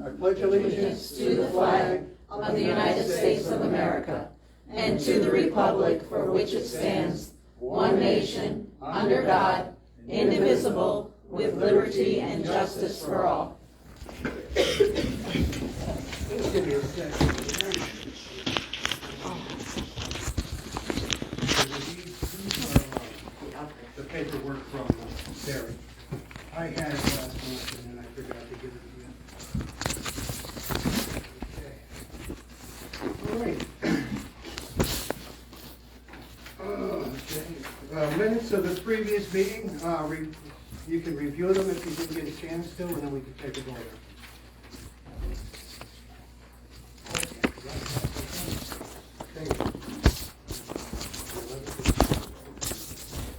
I pledge allegiance to the flag of the United States of America and to the republic for which it stands, one nation, under God, indivisible, with liberty and justice for all. Just give me a second. The paperwork from Terry. I had it last month and then I forgot to give it to you. Okay. Minutes of the previous meeting, you can review them if you didn't get a chance to, and then we can take a vote.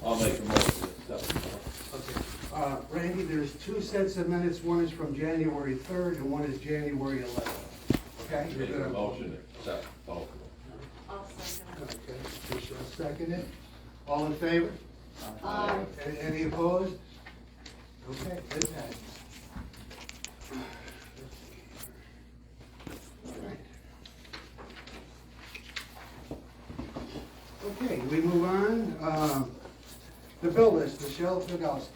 I'll make a motion to accept them. Okay. Randy, there's two sets of minutes. One is from January 3rd and one is January 11th. Okay? Make a motion to accept both of them. I'll second. Okay, Michelle seconded. All in favor? Aye. Any opposed? Okay, it passes. Okay, we move on. The bill list, Michelle Fidowski.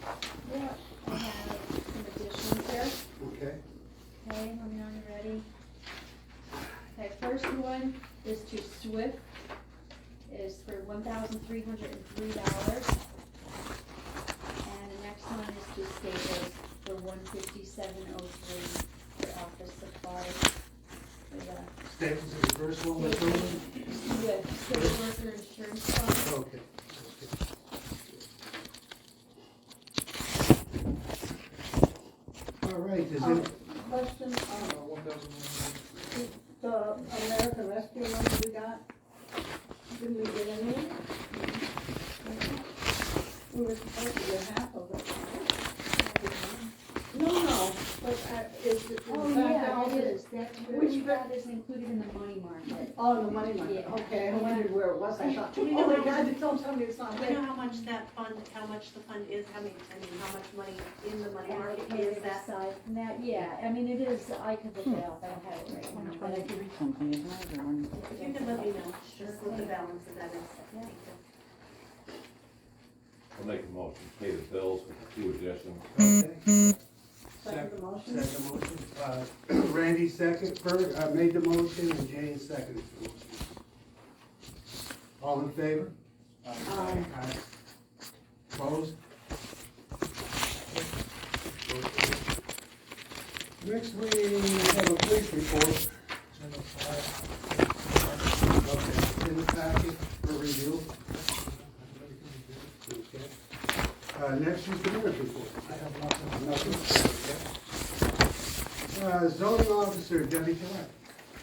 Yeah, I have some additions here. Okay. Okay, let me know when you're ready. Okay, first one is to Swift, is for $1,303. And the next one is to Staples for $157.03 for office supplies. For the Staples is the first one we're doing? Swift, State Worker Insurance Fund. Okay. All right, is it? Question, the American Rescue one we got, didn't we get any? We were supposed to get half of it. No, but is it? Oh, yeah, it is. That's Which really, that is included in the money market. Oh, the money market, Yeah. okay, I wondered where it was, I thought, Do we oh know my how God, much- you told somebody it's not Do we there. know how much that fund, how much the fund is, how much money in the money market Allocated is that? aside from that, yeah, I mean, it is, I could look it up, I don't have it right now, but I could read Something, isn't it, or one? If you can let me know, just what the balance of that is. Yeah. Thank you. I'll make a motion to pay the bills with a few additions. Okay. Second the motion? Second motion. Randy made the motion and Jane seconded the motion. All in favor? Aye. Opposed? Next we have a police report. Okay, in the packet for review. Okay. Next is the mayor's report. I have nothing. Zoning officer, Debbie Gillette.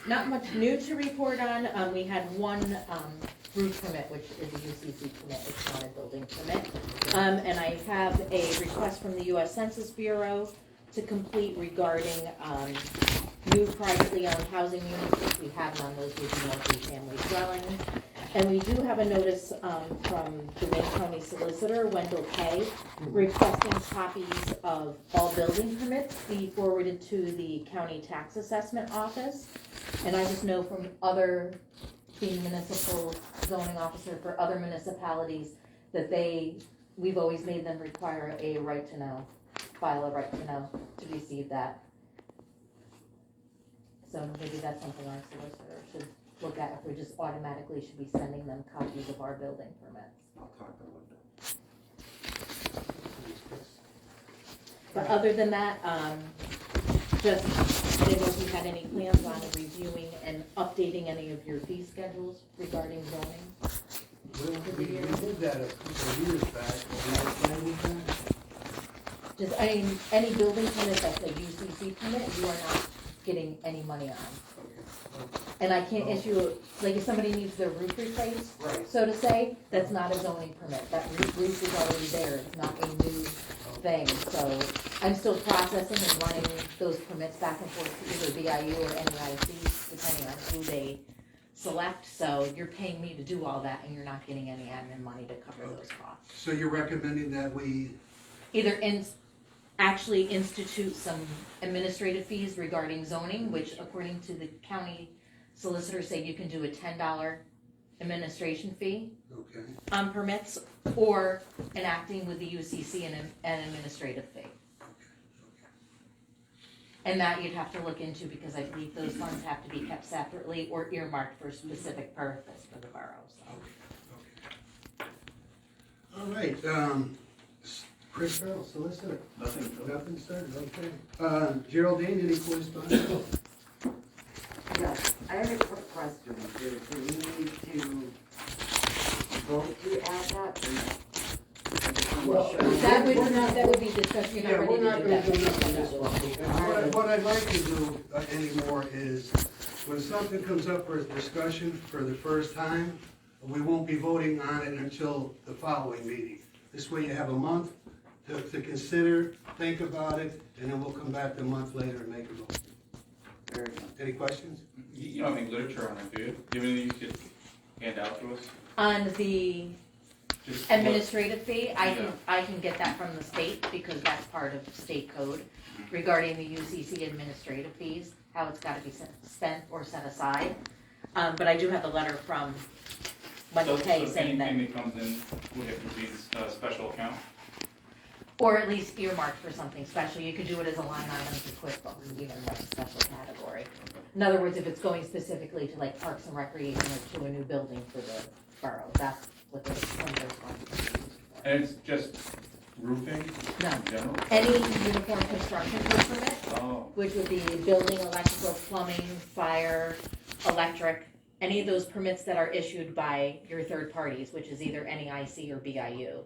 Not much new to report on. We had one roof permit, which is a UCC permit. It's not a building permit. And I have a request from the U.S. Census Bureau to complete regarding new privately owned housing units, which we have on those would be multi-family dwellings. And we do have a notice from the Wayne County Solicitor, Wendell Kay, requesting copies of all building permits be forwarded to the County Tax Assessment Office. And I just know from other, being municipal zoning officer for other municipalities, that we've always made them require a right to know, file a right to know to receive that. So maybe that's something our solicitor should look at, if we just automatically should be sending them copies of our building permits. I'll talk to Linda. But other than that, just, I didn't know if you had any plans on reviewing and updating any of your fee schedules regarding zoning? We did that a couple of years back. Just, I mean, any building permit that's a UCC permit, you are not getting any money on. And I can't issue, like if somebody needs their roof replaced, Right. so to say, that's not a zoning permit. That roof is already there, it's not a new thing. So I'm still processing and running those permits back and forth to either BIU or NEIC, depending on who they select. So you're paying me to do all that and you're not getting any admin money to cover those costs. So you're recommending that we, Either actually institute some administrative fees regarding zoning, which according to the county solicitor say you can do a $10 administration fee Okay, on permits, or enacting with the UCC an administrative fee. And that you'd have to look into, because I believe those funds have to be kept separately or earmarked for a specific purpose for the borough, so. all right, Chris Farrell, solicitor. Nothing, sir, okay. Geraldine, any correspondence? Yes, I have a quick question. Do we need to vote to add that? Or no? Well, That would be discussion, you're Yeah, not we're ready not to do gonna that. do nothing this one, okay? What I'd like to do anymore is, when something comes up for discussion for the first time, we won't be voting on it until the following meeting. This way you have a month to consider, think about it, and then we'll come back a month later and make a vote. Very good. Any questions? You don't have any literature on it, do you? Do you have anything you could hand out to us? On the Just what- administrative fee, Yeah. I can get that from the state, because that's part of state code regarding the UCC administrative fees, how it's gotta be spent or set aside. But I do have a letter from Michael Kay saying that, anything that comes in would have to be a special account? or at least earmarked for something special. You could do it as a line item to QuickBooks, even like a special category. In other words, if it's going specifically to like Parks and Recreation or to a new building for the borough, that's what the funds are going to be used for. And it's just roofing No. in general? Any uniform construction permit, Oh, which would be building, electrical, plumbing, fire, electric, any of those permits that are issued by your third parties, which is either NEIC or BIU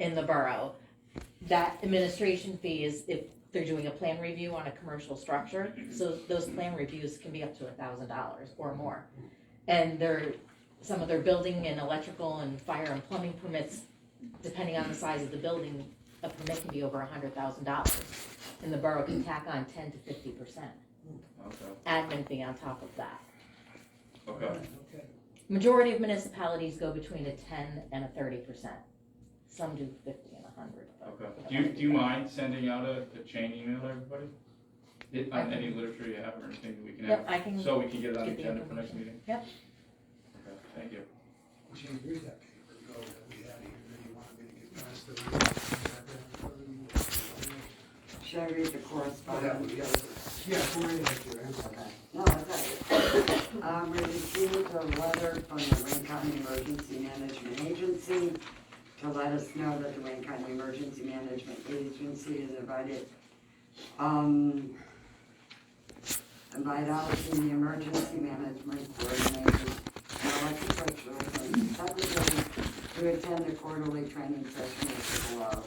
in the borough. That administration fee is if they're doing a plan review on a commercial structure, so those plan reviews can be up to $1,000 or more. And some of their building and electrical and fire and plumbing permits, depending on the size of the building, a permit can be over $100,000. And the borough can tack on 10 to 50% okay, admin fee on top of that. okay. Okay. Majority of municipalities go between a 10 and a 30%. Some do 50 and 100. Okay. Do you mind sending out a chain email to everybody? On any literature you have or anything that we can Yep, have? I can. So we can get it on the get the agenda for next information. meeting? Yep. Okay, thank you. We should read that paper, though, that we had here, that you wanted me to get past the. Should I read the Oh, correspondence? Yeah, go right ahead, your answer. Okay. No, that's all right. We received a letter from the Wayne County Emergency Management Agency to let us know that the Wayne County Emergency Management Agency is invited, invite out the emergency management coordinators, elected officials, and secretaries to attend the quarterly training session as below.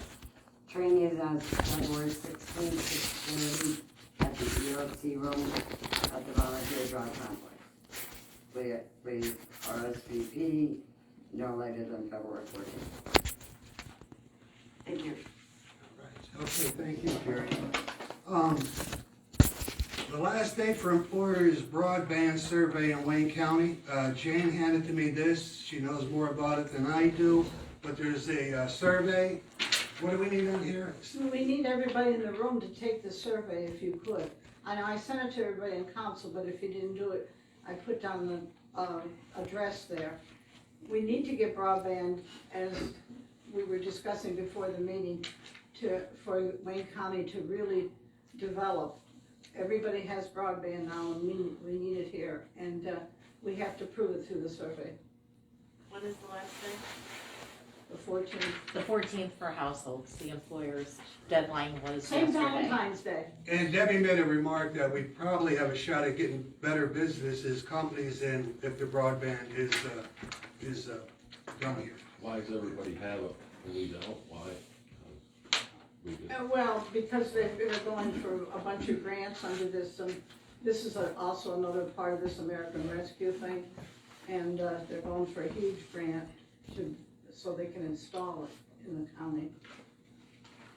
Training is on February 16, 6:30 at the EOC room at the Volunteer Drive Complex. Please RSVP no later than February 14th. Thank you. Right. Okay, thank you, Jerry. The last day for employers broadband survey in Wayne County, Jane handed to me this, she knows more about it than I do, but there's a survey. What do we need on here? So we need everybody in the room to take the survey if you could. I know I sent it to everybody in council, but if you didn't do it, I put down the address there. We need to get broadband, as we were discussing before the meeting, for Wayne County to really develop. Everybody has broadband now, and we need it here, and we have to prove it through the survey. When is the last day? The 14th. The 14th for households, the employer's deadline was Same yesterday. Valentine's Day. And Debbie made a remark that we probably have a shot at getting better businesses, companies in, if the broadband is done here. Why does everybody have it and we don't? Why? We do. Well, because they're going for a bunch of grants under this, this is also another part of this American Rescue thing, and they're going for a huge grant so they can install it in the county.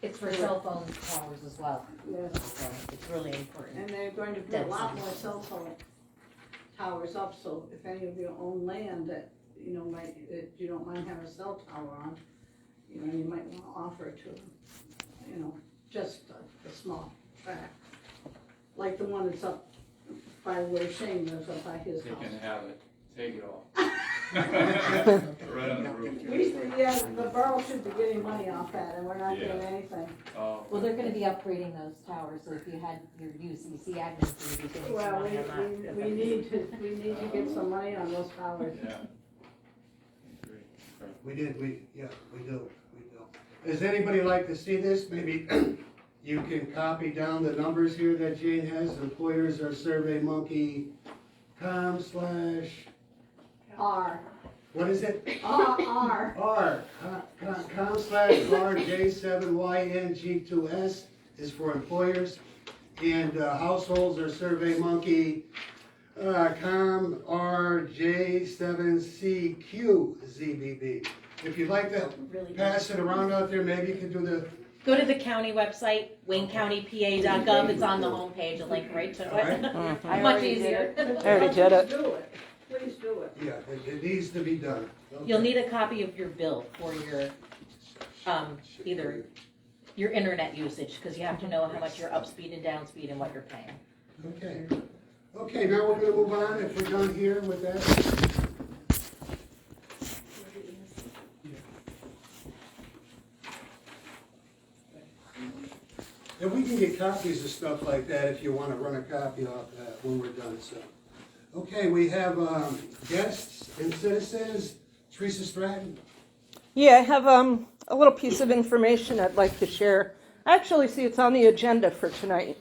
It's for cell phone towers as well, Yes, so it's really important. and they're going to put a lot more cell phone towers up, so if any of you own land that, that you don't mind having a cell tower on, you might want to offer it to them, just a small tract, like the one that's up by where Shane lives, up by his They house. can have it, take it all. Right on the roof. Yeah, the borough should be getting money off that, and we're not getting Yeah. anything. Oh, Well, they're gonna be upgrading those towers, so if you had your UCC admins, you'd be getting some Well, money on that. we need to get some money on those towers. yeah. Agree. Right. We do. Does anybody like to see this? Maybe you can copy down the numbers here that Jane has. Employers are SurveyMonkey.com/ R, what is it? R. R.com/RJ7YNG2S is for employers. And households are SurveyMonkey.com RJ7CQZBB. If you'd like to Really pass it around out there, maybe you can do the, Go to the county website, waynecountypa.gov, it's on the homepage, a link right to it. Much easier. I already did it. Please do it. yeah, it needs to be done. You'll Okay. need a copy of your bill for your, either your internet usage, because you have to know how much you're up speed and down speed and what you're paying. Okay. Okay, now we're gonna move on, if we're done here with that. And we can get copies of stuff like that if you wanna run a copy off that when we're done, so. Okay, we have, guests and citizens. Teresa Stratton. Yeah, I have a little piece of information I'd like to share. I actually see it's on the agenda for tonight.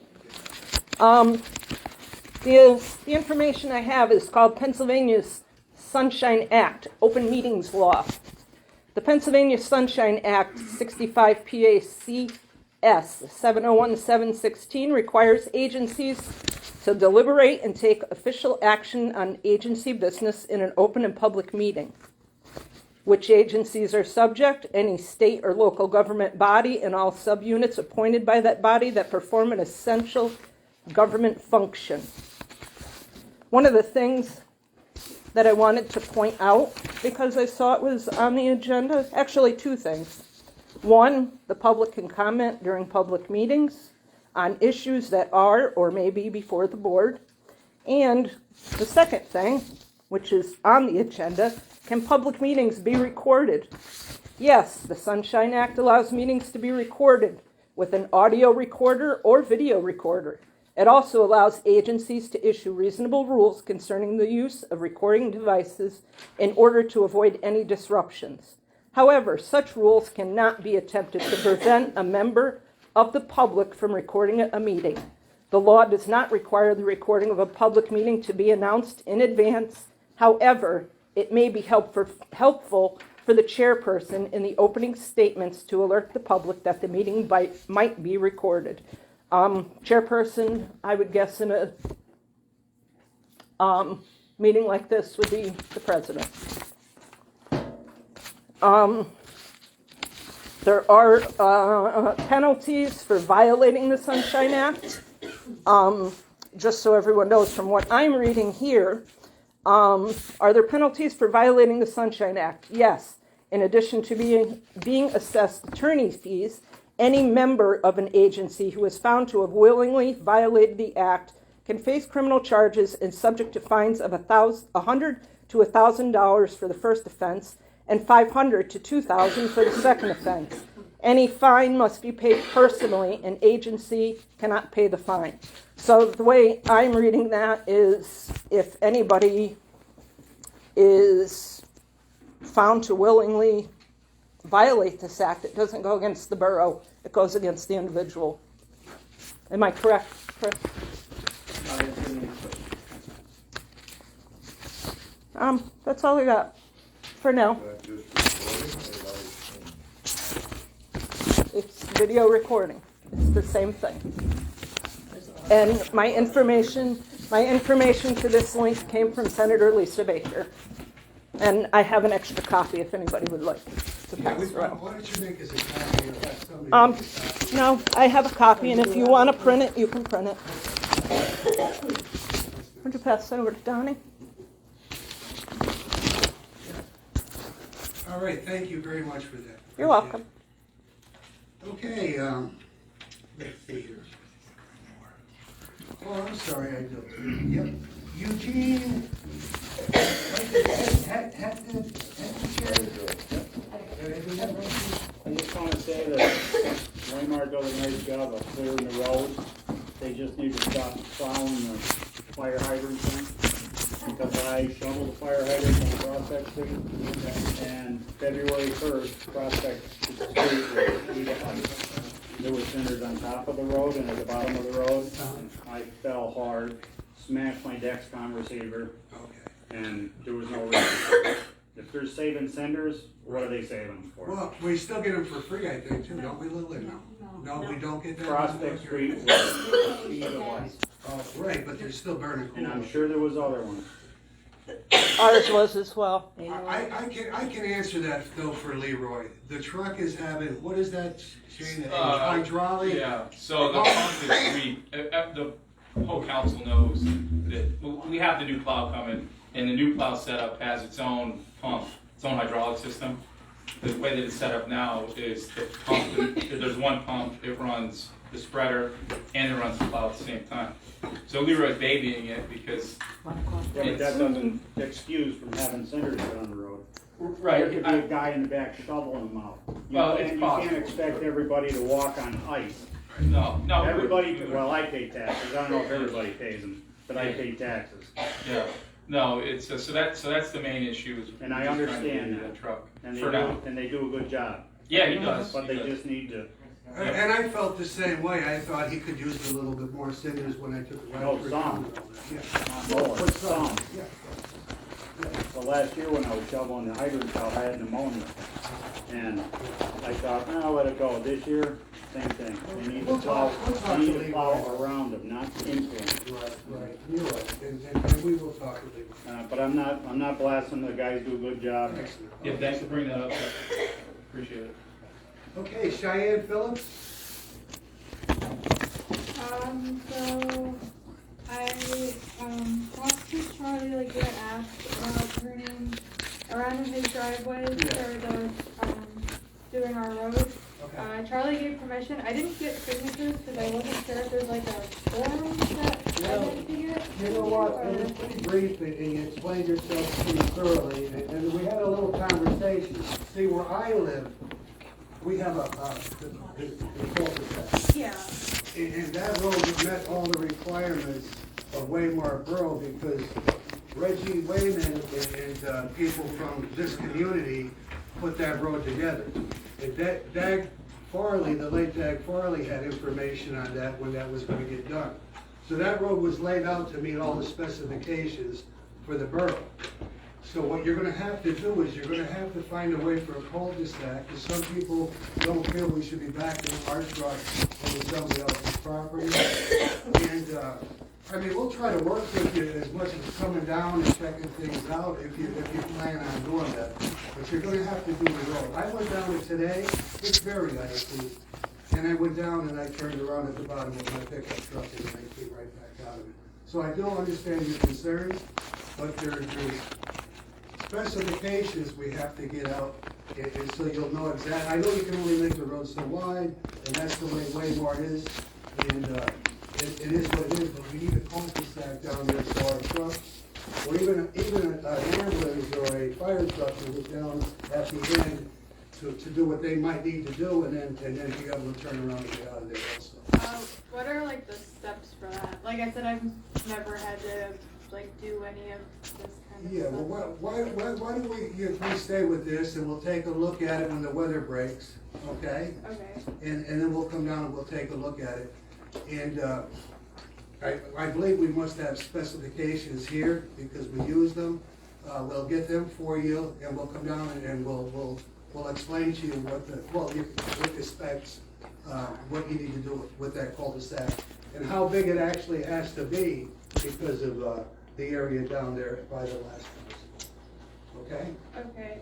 The information I have is called Pennsylvania's Sunshine Act, Open Meetings Law. The Pennsylvania Sunshine Act, 65 PACS 701716, requires agencies to deliberate and take official action on agency business in an open and public meeting. Which agencies are subject? Any state or local government body and all subunits appointed by that body that perform an essential government function. One of the things that I wanted to point out, because I saw it was on the agenda, actually two things. One, the public can comment during public meetings on issues that are or may be before the board. And the second thing, which is on the agenda, can public meetings be recorded? Yes, the Sunshine Act allows meetings to be recorded with an audio recorder or video recorder. It also allows agencies to issue reasonable rules concerning the use of recording devices in order to avoid any disruptions. However, such rules cannot be attempted to prevent a member of the public from recording a meeting. The law does not require the recording of a public meeting to be announced in advance. However, it may be helpful for the chairperson in the opening statements to alert the public that the meeting might be recorded. Chairperson, I would guess in a meeting like this would be the president. There are penalties for violating the Sunshine Act. Just so everyone knows from what I'm reading here, are there penalties for violating the Sunshine Act? Yes. In addition to being assessed attorney fees, any member of an agency who is found to have willingly violated the act can face criminal charges and subject to fines of $100 to $1,000 for the first offense and $500 to $2,000 for the second offense. Any fine must be paid personally. An agency cannot pay the fine. So the way I'm reading that is if anybody is found to willingly violate this act, it doesn't go against the borough, it goes against the individual. Am I correct, Chris? That's all I got for now. It's video recording. It's the same thing. And my information to this link came from Senator Lisa Baker. And I have an extra copy if anybody would like to pass around. Why don't you make us a copy or have somebody Um, make a copy? No, I have a copy, and if you want to print it, you can print it. Would you pass that over to Donnie? All right, thank you very much for that. You're welcome. Okay, let's see here. Oh, I'm sorry, I do. Yep, Eugene. I just want to say that Waymart does a nice job of clearing the road. They just need to stop plowing the fire hydrant thing. Because I shoveled the fire hydrant on Prospect Street, and February 1st, Prospect Street was heated up. There were cinders on top of the road and at the bottom of the road. I fell hard, smashed my Dexcom receiver, and there was no reason. If they're saving cinders, what are they saving them for? Well, we still get them for free, I think, too, don't we, Lily? No, we don't get that? Prospect Street was heated up. Oh, right, but they're still burning And I'm coal. sure there was other ones. Ours was as well. I can answer that though for Leroy. The truck is having, what is that, Shane, hydraulic? Yeah, so the pump is, the whole council knows that we have the new plow coming, and the new plow setup has its own pump, its own hydraulic system. The way that it's set up now is the pump, there's one pump, it runs the spreader, and it runs the plow at the same time. So Leroy's babying it because Yeah, but that doesn't excuse from having cinders put on the road. right. There could be a guy in the back shoveling them out. Well, it's You possible. can't expect everybody to walk on ice. No. Everybody, well, I pay taxes, I don't know if everybody pays them, but I pay taxes. Yeah. No, it's so that's the main issue is And I just trying to understand get that. the truck And they for now. do, and they do a good job, Yeah, he does. but he they does. just need to, And I felt the same way. I thought he could use a little bit more cinders when I took it right No, through. some. Yeah. not more, Put some. Yeah. So last year when I was shoveling the hydrant out, I had pneumonia. And I thought, no, let it go. This year, same thing. They need to plow, they need to plow around them, not into them. Right, you're right, and we will talk with him. But I'm not blasting, the guys do a good job. Excellent. Yeah, thanks for bringing that up. Appreciate it. Okay, Cheyenne Phillips? So I talked to Charlie, like you had asked about turning around in his driveway for the doing our road. Charlie gave permission. I didn't get signatures because I wasn't sure if there's like a form that I had to get. You know what, it was pretty brief, and you explained yourself pretty thoroughly, and we had a little conversation. See, where I live, we have the cul-de-sac. Yeah. And that road met all the requirements of Waymart Borough because Reggie Wayman and people from this community put that road together. And Dag Farley, the late Dag Farley, had information on that when that was going to get done. So that road was laid out to meet all the specifications for the borough. So what you're gonna have to do is you're gonna have to find a way for a cul-de-sac, because some people don't feel we should be backing our truck into somebody else's property. And, I mean, we'll try to work with you as much as coming down and checking things out if you plan on doing that. But you're gonna have to do the road. I went down it today, it's very icy. And I went down and I turned around at the bottom of my pickup truck and I came right back out of it. So I do understand your concerns, but there's specifications we have to get out, and so you'll know exactly. I know you can only make the road so wide, and that's the way Waymart is, and it is what it is, but we need a cul-de-sac down there so our trucks, or even an ambulance or a fire truck will get down at the end to do what they might need to do, and then be able to turn around and get out of there also. What are like the steps for that? Like I said, I've never had to like do any of this kind of Yeah, stuff. well, why don't we stay with this and we'll take a look at it when the weather breaks, okay? Okay. And then we'll come down and we'll take a look at it. And I believe we must have specifications here because we use them. We'll get them for you and we'll come down and we'll explain to you with the specs, what you need to do with that cul-de-sac and how big it actually has to be because of the area down there by the last house. Okay? Okay.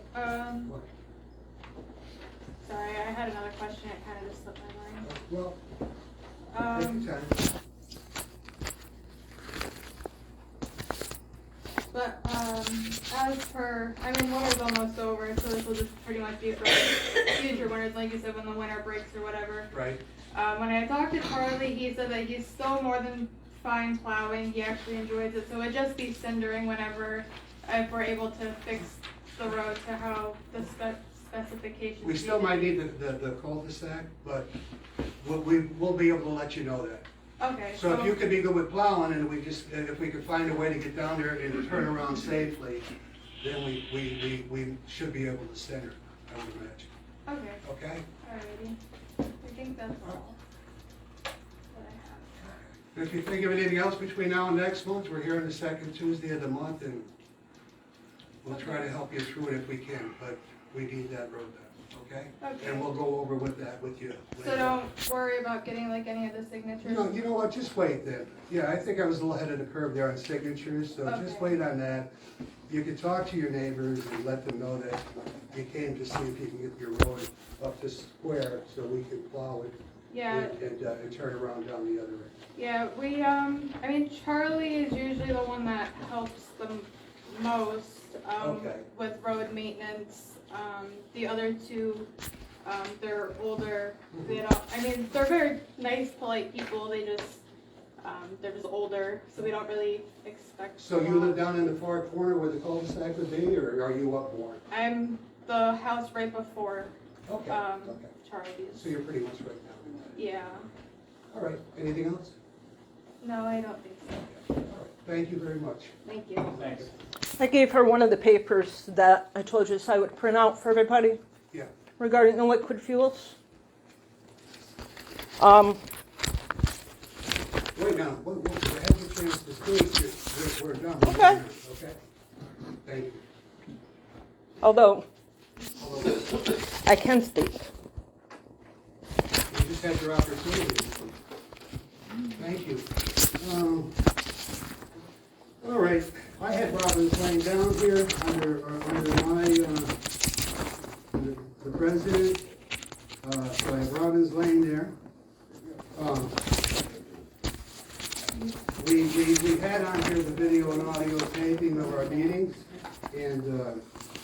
Sorry, I had another question. It kind of just slipped my mind. Well, take your time. But as for, I mean, winter's almost over, so this will just pretty much be for future winters, like you said, when the winter breaks or whatever. Right. When I talked to Charlie, he said that he's still more than fine plowing. He actually enjoys it. So it'd just be cindering whenever, if we're able to fix the road to how the specifications. We still might need the cul-de-sac, but we'll be able to let you know that. Okay. So if you could be good with plowing, and if we could find a way to get down there and turn around safely, then we should be able to center, I would imagine. Okay. Okay? Alrighty. I think that's all that I have. If you think of anything else between now and next month, we're here on the second Tuesday of the month, and we'll try to help you through it if we can, but we need that road done, okay? Okay. And we'll go over with you. So don't worry about getting like any of the signatures? No, you know what, just wait then. Yeah, I think I was a little ahead of the curve there on signatures, so just Okay. wait on that. You can talk to your neighbors and let them know that you came to see if you can get your road up to square so we can plow it Yeah. and turn around down the other end. Yeah, we, I mean, Charlie is usually the one that helps the most, Okay. with road maintenance. The other two, they're older, they don't, I mean, they're very nice, polite people, they just, they're just older, so we don't really expect. So you live down in the far corner where the cul-de-sac would be, or are you up more? I'm the house right before, Okay, okay. okay. Charlie's. So you're pretty much right down in that. Yeah, All right, anything else? no, I don't think so. All right, thank you very much. Thank you. Thanks. I gave her one of the papers that I told you I would print out for everybody. Yeah. Regarding the liquid fuels. Wait now, we'll have a chance to speak, we're done. Okay. Okay? Thank you. Although, I can speak. You just had your opportunity. Thank you. All right, I had Robbins laying down here under my, the president. So I have Robbins laying there. We had on here the video and audio taping of our meetings, and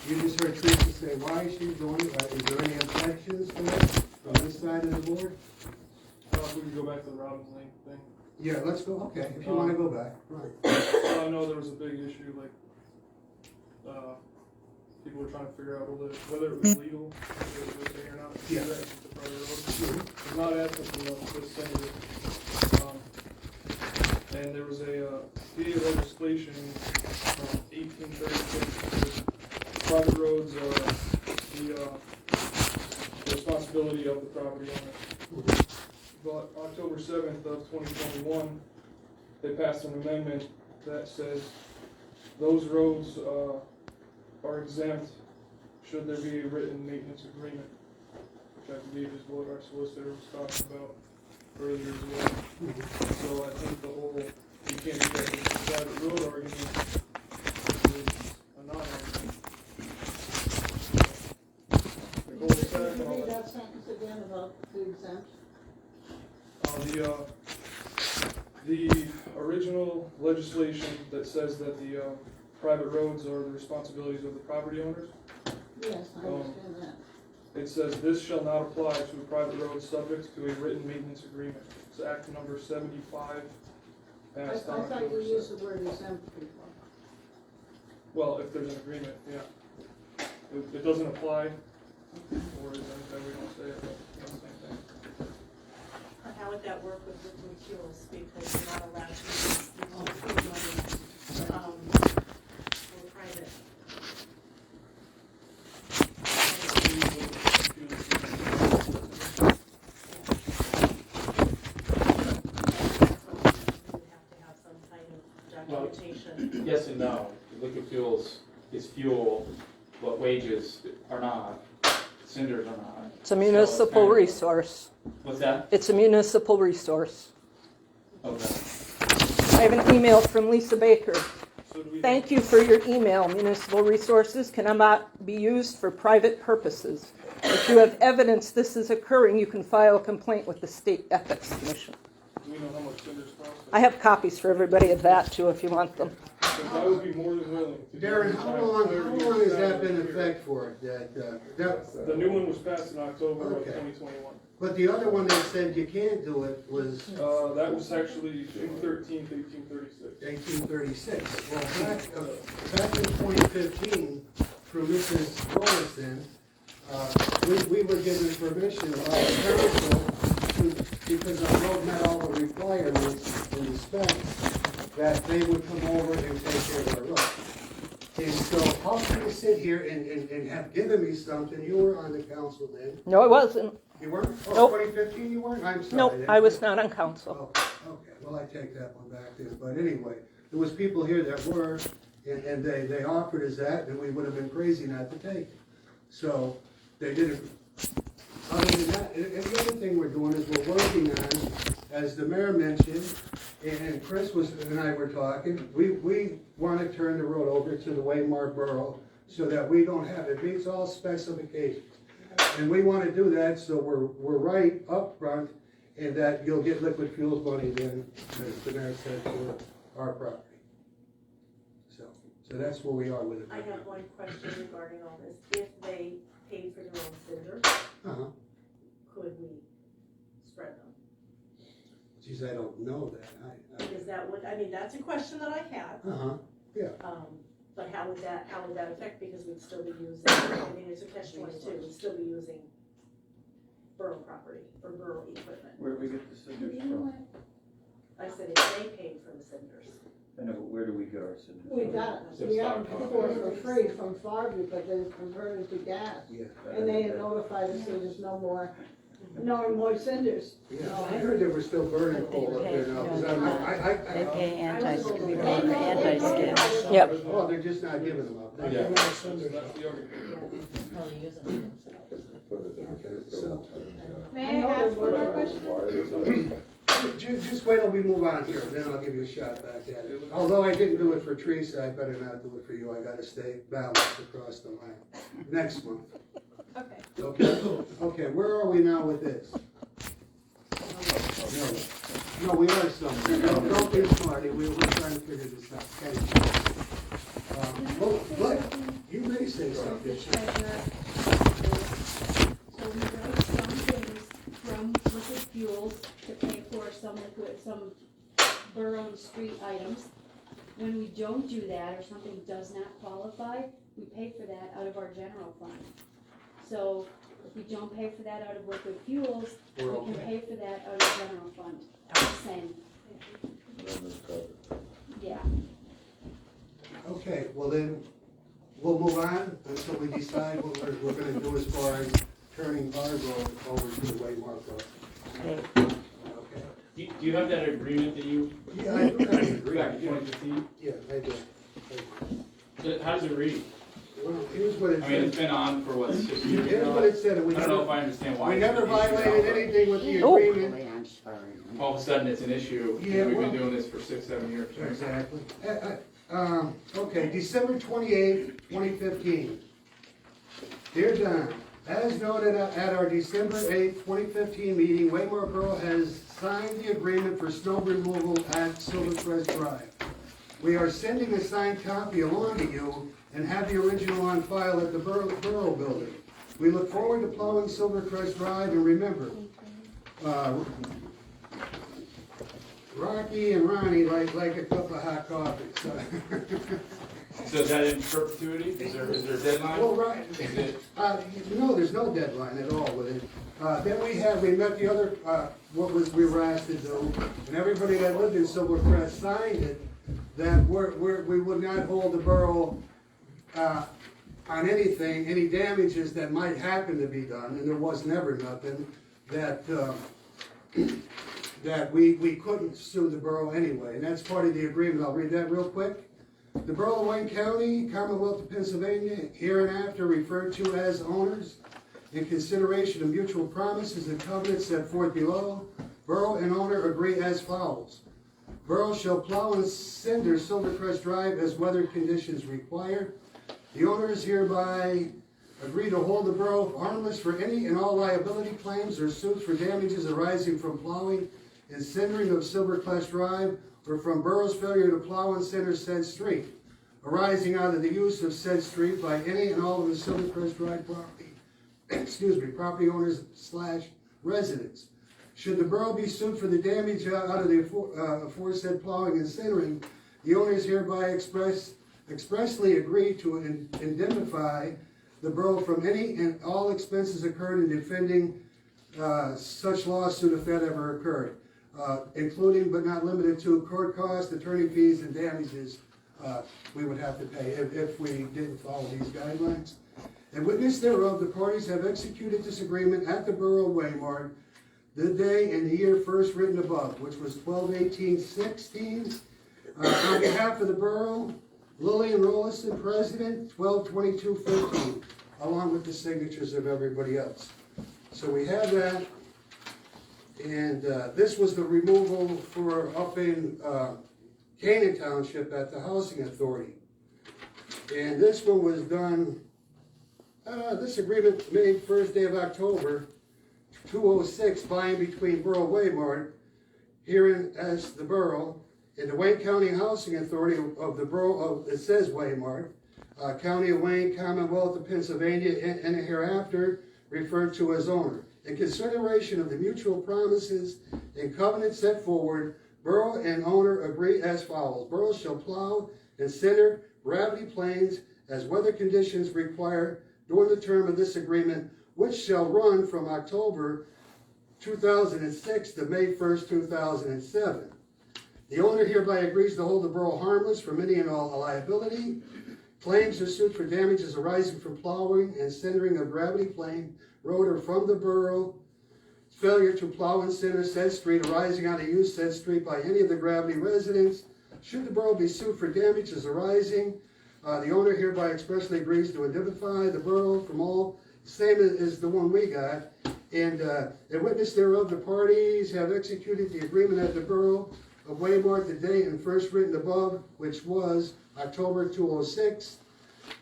you just heard Teresa say why she's doing it. Is there any objections to it from this side of the board? We can go back to the Robbins Lane thing. Yeah, let's go, okay, if you want to go back, right. I know there was a big issue, like, people were trying to figure out whether it was legal, whether it was there or not. Yeah. That is the private road. I'm not asking for much, just saying that, and there was a, PA legislation from 1836, private roads are the responsibility of the property owner. But October 7th of 2021, they passed an amendment that says those roads are exempt should there be a written maintenance agreement, which I believe is what our solicitor was talking about earlier as well. So I think the whole, you can't do that with the private road argument is a non-argument. Can you read that sentence again about the exempt? The original legislation that says that the private roads are the responsibilities of the property owners, Yes, I understand that. it says this shall not apply to a private road subject to a written maintenance agreement. It's Act number 75, I passed on thought you October used 7th. the word exempt before. Well, if there's an agreement, yeah. It doesn't apply, or is anything we don't say it, but it's the same thing. How would that work with liquid fuels, because you're not allowed to use liquid fuel money, for private. Documentation. Yes and no. Liquid fuels is fuel, but wages are not. Cinders are not. It's a municipal resource. What's that? It's a municipal resource. Okay. I have an email from Lisa Baker. So do we Thank you for your email. Municipal resources cannot be used for private purposes. If you have evidence this is occurring, you can file a complaint with the State Ethics Commission. do we know how much cinders cost? I have copies for everybody of that too, if you want them. Because I would be more than willing to. Darren, how long has that been in effect for? The new one was passed in October of Okay. 2021. But the other one that said you can't do it was That was actually June 13th, 1836. 1836. Well, back in 2015, through Mrs. Rolison, we were given permission by the council because our road met all the requirements and the specs, that they would come over and take care of our road. And so how can you sit here and have given me something? You were on the council then. No, it wasn't. You weren't? Oh, Nope. 2015 you weren't? I'm sorry. Nope, then. I was not on council. Oh, okay, well, I take that one back then. But anyway, there was people here that were, and they offered us that, and we would have been crazy not to take it. So they did it. Other than that, and the other thing we're doing is we're working on, as the mayor mentioned, and Chris and I were talking, we want to turn the road over to the Waymart Borough so that we don't have, it meets all specifications. And we want to do that, so we're right up front, and that you'll get liquid fuels money then, as the mayor said, for our property. So that's where we are with it. I have one question regarding all this. If they paid for their own cinder, Uh-huh. could we spread them? Geez, I don't know that. Is that what, I mean, that's a question that I had. Uh-huh, yeah. But how would that affect, because we'd still be using, I mean, it's a catch-22, we'd still be using borough property or borough equipment. Where do we get the cinders You know from? what? I said if they paid for the cinders. I know, but where do we get our cinders? We got them before for free from Farview, but then it's converted to gas. Yeah. And they had notified us that there's no more cinders. Yeah, I heard they were still burning coal up there now, because They pay anti-skid. Yep. well, they're just not giving them up. They're Yeah. giving us some- That's the argument. Probably using them themselves. So, May I ask one more question? just wait till we move on here, then I'll give you a shot back at it. Although I didn't do it for Teresa, I better not do it for you. I gotta stay balanced across the line. Next month. Okay. Okay, where are we now with this? No, we are somewhere. Don't be smarty, we're trying to figure this out. But you may say something. So we write some things from liquid fuels to pay for some borough and street items. When we don't do that, or something does not qualify, we pay for that out of our general fund. So if we don't pay for that out of liquid fuels, we can pay for that out of general fund. Same. Yeah. Okay, well then, we'll move on until we decide what we're gonna do as far as turning our road over to the Waymart Road. Okay. Do you have that agreement that you, Yeah, I do have an agreement. back in 2015? Yeah, I do. How does it read? Well, here's what it I mean, it's said. been on for what, 6 years Here's now? what it said. I don't know if I understand why. We it's never an issue now, violated but anything with the Oh. agreement. All of a sudden, it's an issue, Yeah, and we've well- been doing this for 6, 7 years. Exactly. Okay, December 28th, 2015. Dear Don, as noted at our December 8th, 2015 meeting, Waymart Borough has signed the agreement for snow removal at Silvercrest Drive. We are sending a signed copy along to you and have the original on file at the Borough Building. We look forward to plowing Silvercrest Drive, and remember, Rocky and Ronnie like a cup of hot coffee, so. So is that in perpetuity? Is there a deadline? Well, right. Is it, No, there's no deadline at all with it. Then we met the other, we were asked to do, and everybody that lived in Silvercrest signed it, that we would not hold the borough, on anything, any damages that might happen to be done, and there was never nothing, that we couldn't sue the borough anyway, and that's part of the agreement. I'll read that real quick. The Borough of Wayne County, Commonwealth of Pennsylvania, hereinafter referred to as owners, in consideration of mutual promises and covenants set forth below, borough and owner agree as follows. Borough shall plow and cinder Silvercrest Drive as weather conditions require. The owners hereby agree to hold the borough harmless for any and all liability claims or suits for damages arising from plowing and cindering of Silvercrest Drive, or from borough's failure to plow and cinder said street, arising out of the use of said street by any and all of the Silvercrest Drive property, property owners / residents. Should the borough be sued for the damage out of the aforesaid plowing and centering, the owners hereby expressly agree to indemnify the borough from any and all expenses incurred in defending such lawsuit if that ever occurred, including but not limited to court costs, attorney fees, and damages we would have to pay if we didn't follow these guidelines. In witness thereof, the parties have executed this agreement at the Borough of Waymart the day and the year first written above, which was 12/18/16. On behalf of the borough, Lillian Rollison, President, 12/22/15, along with the signatures of everybody else. So we have that, and this was the removal for up in Canaan Township at the Housing Authority. And this one was done, this agreement made first day of October, 206, by and between Borough Waymart, herein as the borough, and the Wayne County Housing Authority of the borough of, it says Waymart, County of Wayne, Commonwealth of Pennsylvania, and hereafter referred to as owner. In consideration of the mutual promises and covenants set forward, borough and owner agree as follows. Borough shall plow and center gravity plains as weather conditions require during the term of this agreement, which shall run from October 2006 to May 1st, 2007. The owner hereby agrees to hold the borough harmless from any and all liability, claims or suit for damages arising from plowing and centering of gravity plain road or from the borough, failure to plow and center said street arising on a use said street by any of the gravity residents. Should the borough be sued for damages arising, the owner hereby expressly agrees to indemnify the borough from all, same as the one we got. And in witness thereof, the parties have executed the agreement at the Borough of Waymart the date and first written above, which was October 206.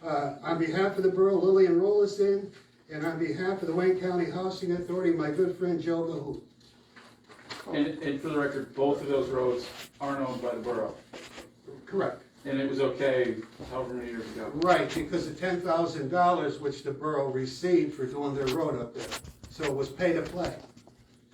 On behalf of the borough, Lillian Rollison, and on behalf of the Wayne County Housing Authority, my good friend Joe Gahoot. And for the record, both of those roads aren't owned by the borough. Correct. And it was okay however many years ago. Right, because of $10,000 which the borough received for doing their road up there. So it was pay to play.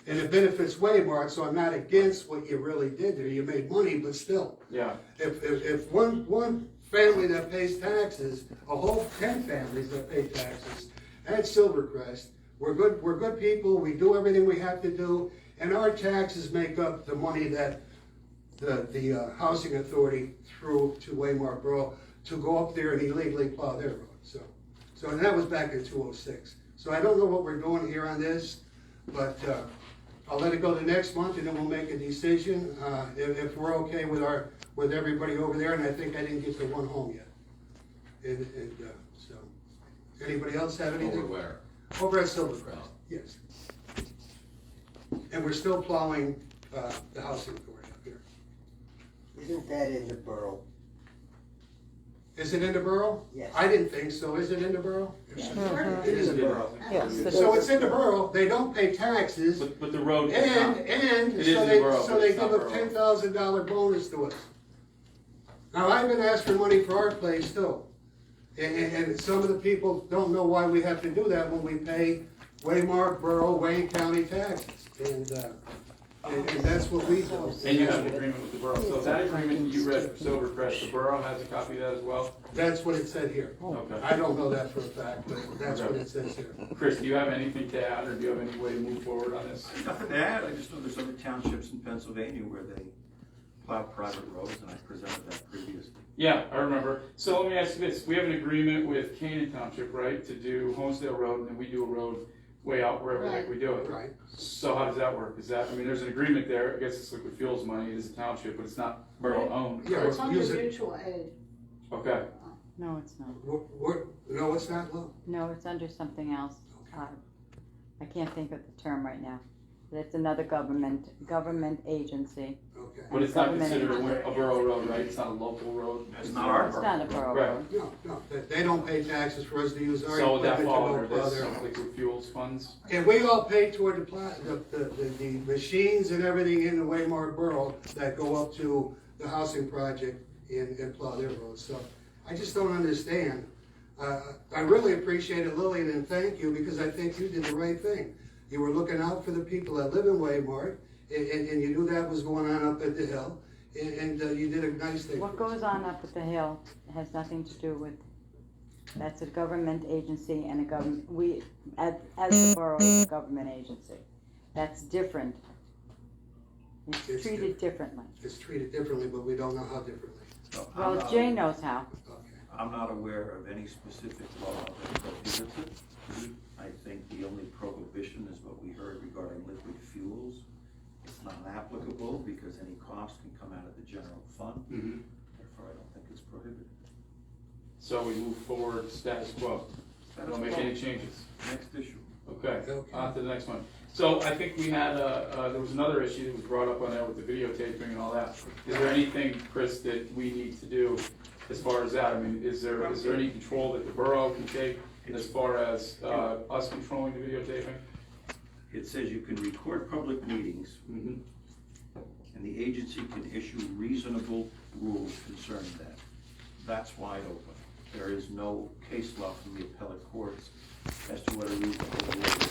And it benefits Waymart, so I'm not against what you really did there. You made money, but still. Yeah. If one family that pays taxes, a whole 10 families that pay taxes, at Silvercrest, we're good people, we do everything we have to do, and our taxes make up the money that the Housing Authority threw to Waymart Borough to go up there and illegally plow their road. So and that was back in 206. So I don't know what we're doing here on this, but I'll let it go the next month and then we'll make a decision if we're okay with everybody over there. And I think I didn't get to one home yet. So anybody else have anything? Over where? Over at Silvercrest, yes. And we're still plowing the Housing Authority up here. Isn't that in the borough? Is it in the borough? Yes. I didn't think so. Is it in the borough? Yes. It is in the borough. Yes, it So is. it's in the borough, they don't pay taxes, But the road is and, not. and It is so in they, borough, so but they it's give not a borough. $10,000 bonus to us. Now, I've been asked for money for our place too. And some of the people don't know why we have to do that when we pay Waymart Borough, Wayne County taxes. And that's what we do. And you have an agreement with the borough. So that agreement you read for Silvercrest, the borough has a copy of that as well? That's what it said here. Okay. I don't know that for a fact, but that's what it says here. Chris, do you have anything to add, or do you have any way to move forward on this? Nothing to add, I just know there's other townships in Pennsylvania where they plow private roads, and I presented that previously. Yeah, I remember. So let me ask you this. We have an agreement with Canaan Township, right, to do Homestead Road, and then we do a road way out wherever the heck we do it. Right. So how does that work? Is that, I mean, there's an agreement there. I guess it's liquid fuels money. It is a township, but it's not borough owned. Yeah, It's under use it. mutual aid. Okay. No, it's not. No, it's not, Lou? No, it's under something else. I can't think of the term right now. But it's another government agency. Okay. But it's not Government considered a borough road, right? It's not a local road. It's not our It's not a borough Right. road. No, they don't pay taxes for us to use our So would that equipment to fall go under plow this their road. liquid fuels funds? And we all pay toward the machines and everything in the Waymart Borough that go up to the housing project and plow their roads. So I just don't understand. I really appreciate it, Lillian, and thank you, because I think you did the right thing. You were looking out for the people that live in Waymart, and you knew that was going on up at the hill, and you did a nice thing. What for us. goes on up at the hill has nothing to do with, that's a government agency and a government, we, as the borough is a government agency. That's different. It's treated differently. It's treated differently, but we don't know how differently. No, I'm Well, not- Jay knows how. I'm not aware of any specific law that prohibits it. I think the only prohibition is what we heard regarding liquid fuels. It's not applicable because any cost can come out of the general fund. Therefore, I don't think it's prohibited. So we move forward status quo. Don't make any changes. Next issue. Okay, on to the next one. So I think we had, there was another issue that was brought up on there with the videotaping and all that. Is there anything, Chris, that we need to do as far as that? I mean, is there any control that the borough can take as far as us controlling the videotaping? It says you can record public meetings, Mm-hmm. and the agency can issue reasonable rules concerning that. That's wide open. There is no case law from the appellate courts as to what a reasonable rule is.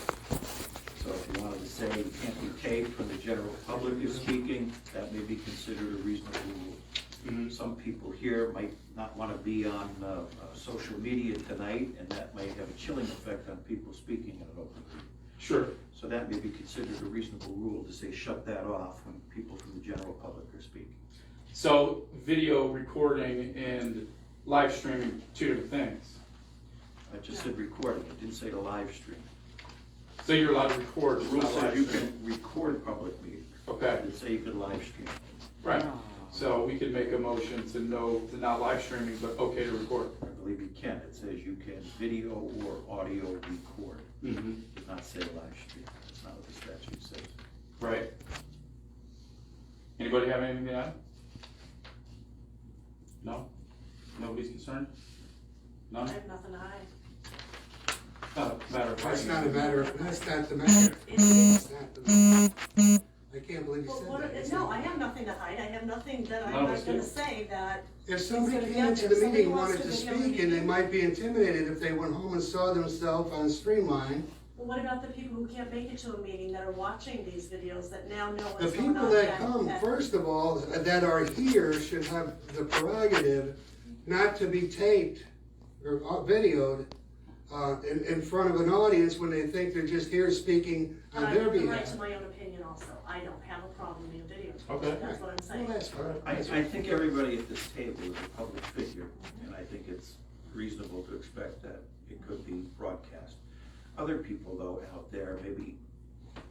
So if you wanted to say you can't be taped when the general public is speaking, that may be considered a reasonable rule. Some people here might not want to be on social media tonight, and that may have a chilling effect on people speaking in an open meeting. Sure. So that may be considered a reasonable rule to say shut that off when people from the general public are speaking. So video recording and live streaming, two different things. I just said recording, I didn't say to live stream. So you're allowed to record, The just rule not says live you stream. can record public meetings. Okay. I didn't say you could live stream. Right. So we could make a motion to not live streaming, but okay to record. I believe you can. It says you can video or audio record. Mm-hmm. It does not say live stream. That's not what the statute says. Right. Anybody have anything to add? No? Nobody's concerned? I None? have nothing to hide. Matter of That's fact. not a matter of, that's not the matter. It's- That's not the matter. I can't believe you Well, said what, that. It's no, not- I have nothing to hide, I have nothing that I'm None of not us gonna do. say that. If somebody It's gonna came be into out the there. meeting Somebody and wants wanted to to video the speak, and they meeting. might be intimidated if they went home and saw themselves on Streamline. Well, what about the people who can't make it to a meeting that are watching these videos that now know The what's going people on? that come, first of all, that are here should have the prerogative not to be taped or videoed in front of an audience when they think they're just here speaking But on I their have the right behalf. to my own opinion also, I don't have a problem being videotaped. Okay. That's what I'm saying. Well, that's fine. I think everybody at this table is a public figure, and I think it's reasonable to expect that it could be broadcast. Other people, though, out there maybe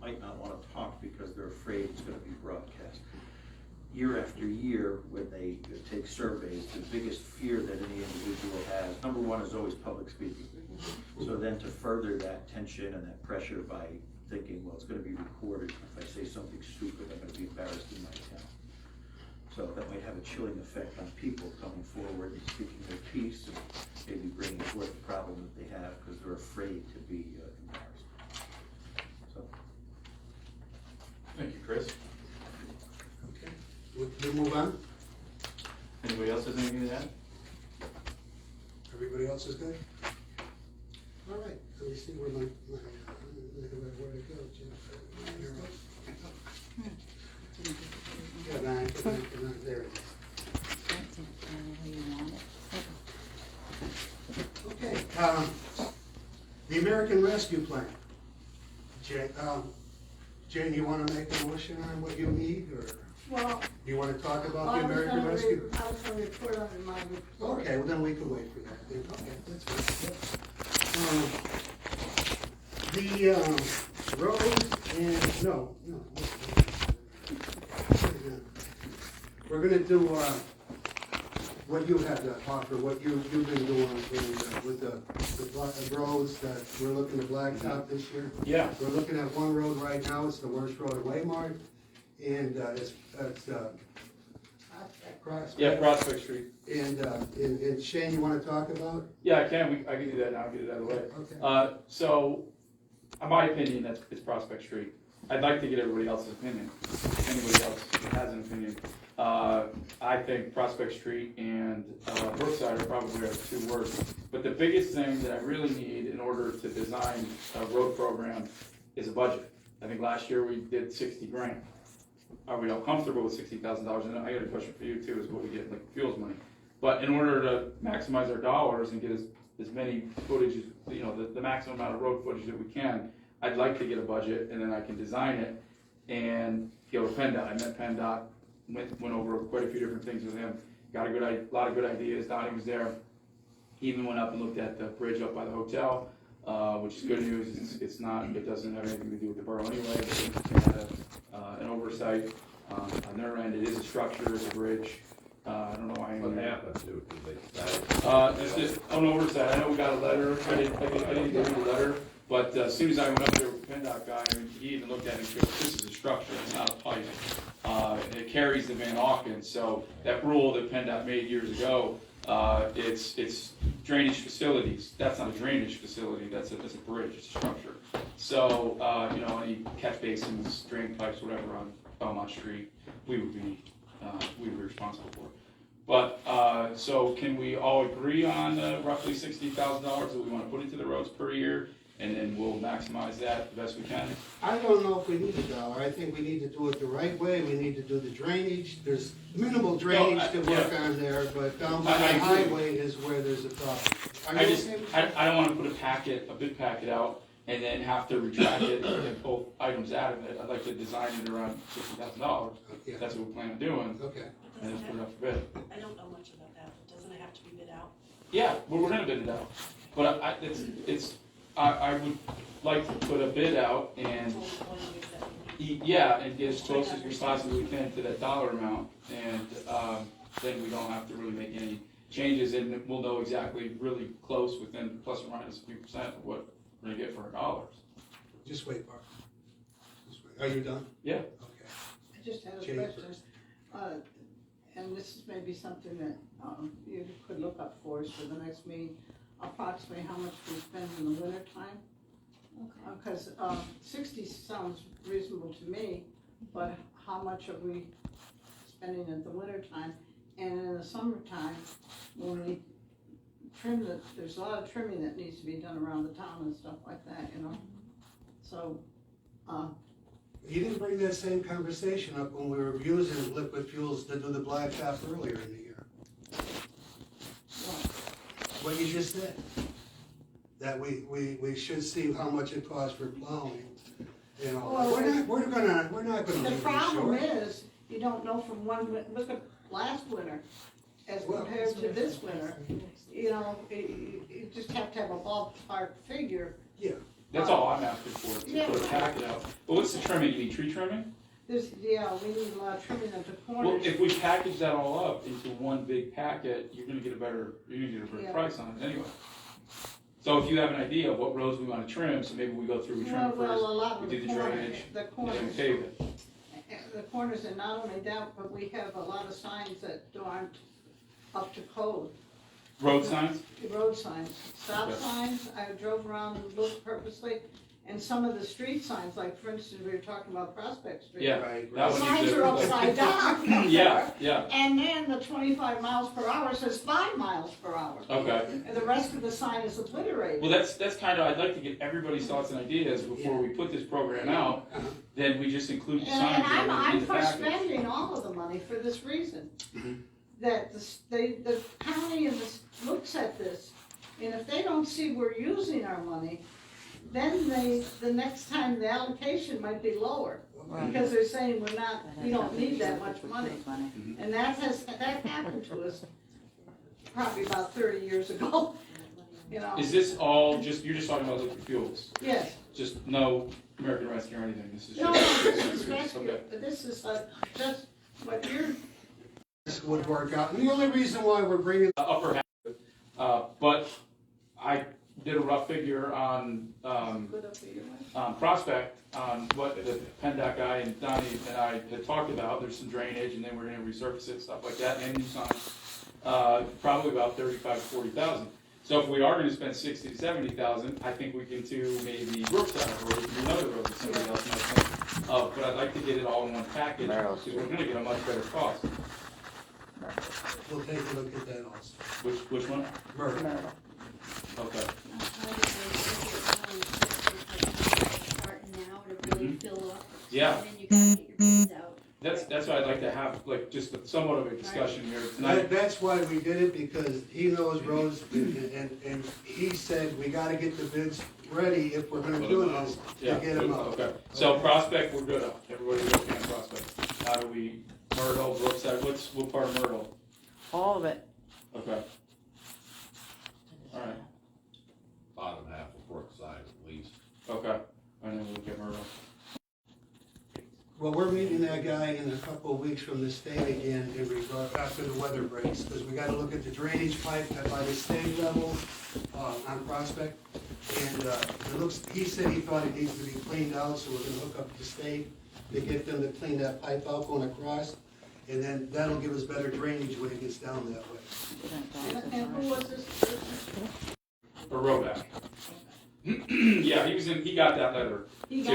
might not want to talk because they're afraid it's going to be broadcast. Year after year, when they take surveys, the biggest fear that any individual has, number one, is always public speaking. So then to further that tension and that pressure by thinking, well, it's going to be recorded, if I say something stupid, I'm going to be embarrassed in my town. So that might have a chilling effect on people coming forward and speaking their piece and maybe bringing forth the problem that they have because they're afraid to be embarrassed. So. Thank you, Chris. Okay, we'll move on. Anybody else has anything to add? Everybody else is good? All right, let me see where my where to go, Jeff. Yeah, nine, there it is. Okay, the American Rescue Plan. Jane, you wanna make a motion on what you need, or Well, you wanna talk about I the was American gonna Rescue? I was gonna report on my report. Okay, well then we can wait for that, then. Okay, that's fine. The, roads and, no. We're gonna do, what you have to offer, what you've been doing with the roads that we're looking to blacktop this year. Yeah. We're looking at one road right now, it's the worst road in Waymart, and, it's Prospect. Yeah, Prospect Street. And Shane, you wanna talk about? Yeah, I can. I can do that now. I'll get it out of the way. Okay. So, in my opinion, it's Prospect Street. I'd like to get everybody else's opinion. If anybody else has an opinion. I think Prospect Street and Brookside are probably our two worst. But the biggest thing that I really need in order to design a road program is a budget. I think last year we did 60 grand. Are we all comfortable with $60,000? And I got a question for you too, is what we get like fuels money. But in order to maximize our dollars and get as many footage, as, the maximum amount of road footage that we can, I'd like to get a budget, and then I can design it and go to PennDOT. I met PennDOT, went over quite a few different things with him, got a lot of good ideas. Donnie was there. He even went up and looked at the bridge up by the hotel, which is good news. It doesn't have anything to do with the borough anyway. They had an oversight on their end. It is a structure, it's a bridge. I don't know why. What happened to it? Did they Just an oversight. I know we got a letter. I didn't get the letter, but as soon as I went up there with the PennDOT guy, he even looked at it and said, "This is a structure. It's not a pipe. And it carries the Van Auken." So that rule that PennDOT made years ago, it's drainage facilities. That's not a drainage facility. That's a bridge. It's a structure. So any catch basins, drain pipes, whatever on Belmont Street, we would be responsible for. But, so can we all agree on roughly $60,000 that we want to put into the roads per year, and then we'll maximize that the best we can? I don't know if we need $1. I think we need to do it the right way. We need to do the drainage. There's minimal drainage to work on there, but down by the highway is where there's a problem. I don't want to put a bid packet out and then have to retract it and pull items out of it. I'd like to design it around $60,000. Yeah. That's what we plan on doing. Okay. And just put it up for bid. I don't know much about that, doesn't it have to be bid out? Yeah, well, we're gonna bid it out. But I would like to put a bid out and, and get as close as we possibly can to that dollar amount. And then we don't have to really make any changes, and we'll know exactly really close within plus or minus a few percent of what we're gonna get for our dollars. Just wait, Mark. Just wait. Are you done? Yeah. Okay. I just had a Jennifer. question, and this is maybe something that you could look up for us for the next meeting, approximately how much we spend in the winter time. Because 60 sounds reasonable to me, but how much are we spending in the winter time? And in the summertime, when we trim there's a lot of trimming that needs to be done around the town and stuff like that, So, You didn't bring that same conversation up when we were using liquid fuels to do the blacktop earlier in the year. What you just said. That we should see how much it costs for plowing. Well, we're not gonna the leave it problem short. is, you don't know from look at last winter as Well, compared to this winter. You just have to have a ballpark figure. Yeah. That's all I'm asking for, to Yeah. put a packet out. But what's the trimming? You mean tree trimming? We need a lot of trimming at the Well, corners. if we package that all up into one big packet, you're gonna get a better Yeah. price on it anyway. So if you have an idea of what roads we wanna trim, so maybe we go through, we trim it Well, a first, lot we of do the the corners, drainage, the and then we corners, pave it. the corners, and not only that, but we have a lot of signs that aren't up to code. Road signs? Road signs, stop Okay. signs, I drove around and looked purposely, and some of the street signs, like for instance, we were talking about Prospect Street. Yeah. Right. That would be Signs good. are upside down. Yeah. And then the 25 miles per hour says 5 miles per hour. Okay. And the rest of the sign is obliterated. Well, that's kind of, I'd like to get everybody's thoughts and ideas before we put this program out. Then we just include the And signs I'm in the for package. spending all of the money for this reason. Mhm. That the county looks at this, and if they don't see we're using our money, then the next time the allocation might be lower. Because they're saying we don't need that much money. And that happened to us probably about 30 years ago, Is this all you're just talking about liquid fuels? Yes. Just no American Rescue or anything? This is No, just. this is rescue, Okay. this is just what you're. This would work out. And the only reason why we're bringing Upper half, but I did a rough figure on Prospect, on what the PennDOT guy and Donnie and I had talked about. There's some drainage, and then we're gonna resurface it, stuff like that, and new signs. Probably about 35 to 40,000. So if we are gonna spend 60 to 70,000, I think we can do maybe Brookside, or we can do another road that somebody else might think. But I'd like to get it all in one package, because we're gonna get a much better cost. We'll take a look at that also. Which one? Murder. Okay. Start now fill up. Yeah. And then you gotta get your bins out. That's why I'd like to have, like, just somewhat of a discussion here tonight. That's why we did it, because he knows roads, and he said, we gotta get the bids ready if we're gonna do this, to Yeah, get them out. okay. So Prospect, we're good on. Everybody's okay on Prospect. How do we, Myrtle, Brookside, what part of Myrtle? All of it. Okay. All right, Bottom half of Brookside at least. okay. And then we'll get Myrtle. Well, we're meeting that guy in a couple of weeks from the state again in regard, after the weather breaks, because we gotta look at the drainage pipe by the state level, on Prospect. And, it looks, he said he thought it needs to be cleaned out, so we're gonna hook up the state to get them to clean that pipe out going across. And then that'll give us better drainage when it gets down that way. And who was this? Or Roback. Yeah, he got that letter He too.